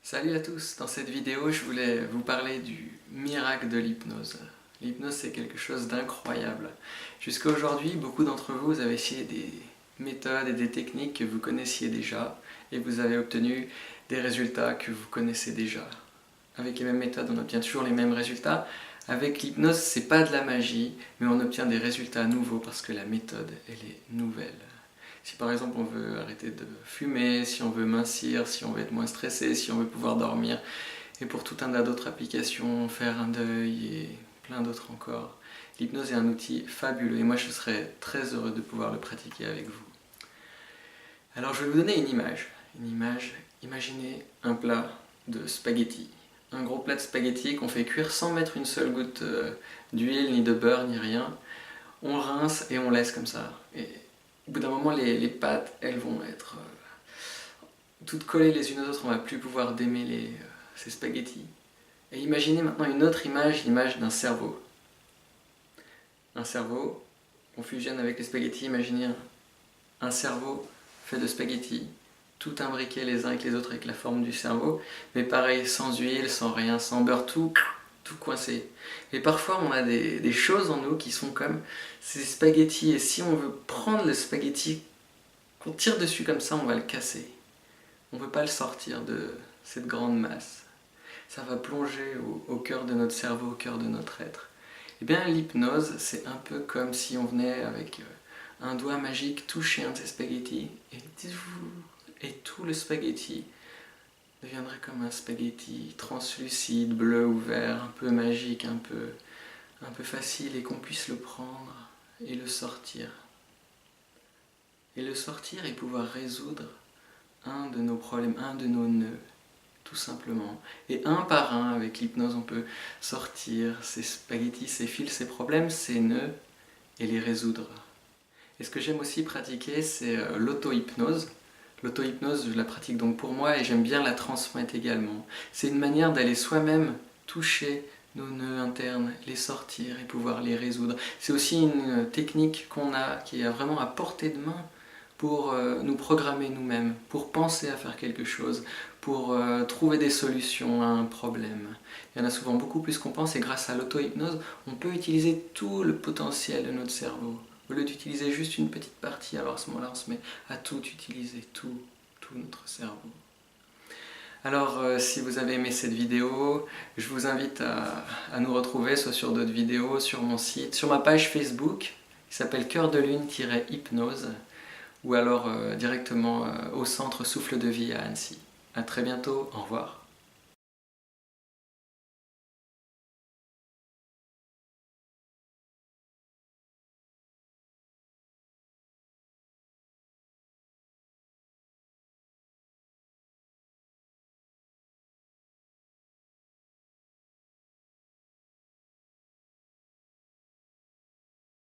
Salut à tous, dans cette vidéo je voulais vous parler du miracle de l'hypnose. L'hypnose c'est quelque chose d'incroyable. Jusqu'à aujourd'hui, beaucoup d'entre vous avez essayé des méthodes et des techniques que vous connaissiez déjà et vous avez obtenu des résultats que vous connaissez déjà. Avec les mêmes méthodes on obtient toujours les mêmes résultats. Avec l'hypnose c'est pas de la magie, mais on obtient des résultats nouveaux parce que la méthode elle est nouvelle. Si par exemple on veut arrêter de fumer, si on veut mincir, si on veut être moins stressé, si on veut pouvoir dormir, et pour tout un tas d'autres applications, faire un deuil et plein d'autres encore, l'hypnose est un outil fabuleux et moi je serais très heureux de pouvoir le pratiquer avec vous. Alors je vais vous donner une image. Imaginez un plat de spaghettis. Un gros plat de spaghettis qu'on fait cuire sans mettre une seule goutte d'huile, ni de beurre, ni rien. On rince et on laisse comme ça. Et au bout d'un moment, les pâtes, elles vont être toutes collées les unes aux autres, on ne va plus pouvoir démêler ces spaghettis. Et imaginez maintenant une autre image, l'image d'un cerveau. Un cerveau, on fusionne avec les spaghettis, imaginez un cerveau fait de spaghettis, tout imbriqué les uns avec les autres avec la forme du cerveau, mais pareil, sans huile, sans rien, sans beurre, tout coincé. Et parfois on a des choses en nous qui sont comme ces spaghettis, et si on veut prendre le spaghetti, qu'on tire dessus comme ça, on va le casser. On ne peut pas le sortir de cette grande masse. Ça va plonger au cœur de notre cerveau, au cœur de notre être. Et bien l'hypnose, c'est un peu comme si on venait avec un doigt magique toucher un de ces spaghettis, et tout le spaghetti deviendrait comme un spaghetti translucide, bleu ou vert, un peu magique, un peu facile, et qu'on puisse le prendre et le sortir. Et le sortir et pouvoir résoudre un de nos problèmes, un de nos nœuds, tout simplement. Et un par un, avec l'hypnose, on peut sortir ces spaghettis, ces fils, ces problèmes, ces nœuds, et les résoudre. Et ce que j'aime aussi pratiquer, c'est l'auto-hypnose. L'auto-hypnose, je la pratique donc pour moi et j'aime bien la transmettre également. C'est une manière d'aller soi-même toucher nos nœuds internes, les sortir et pouvoir les résoudre. C'est aussi une technique qu'on a, qui est vraiment à portée de main pour nous programmer nous-mêmes, pour penser à faire quelque chose, pour trouver des solutions à un problème. Il y en a souvent beaucoup plus qu'on pense et grâce à l'auto-hypnose, on peut utiliser tout le potentiel de notre cerveau. Au lieu d'utiliser juste une petite partie, alors à ce moment-là on se met à tout utiliser, tout notre cerveau. Alors si vous avez aimé cette vidéo, je vous invite à nous retrouver soit sur d'autres vidéos, sur mon site, sur ma page Facebook qui s'appelle Cœur de Lune-Hypnose ou alors directement au centre Souffle de Vie à Annecy. A très bientôt, au revoir.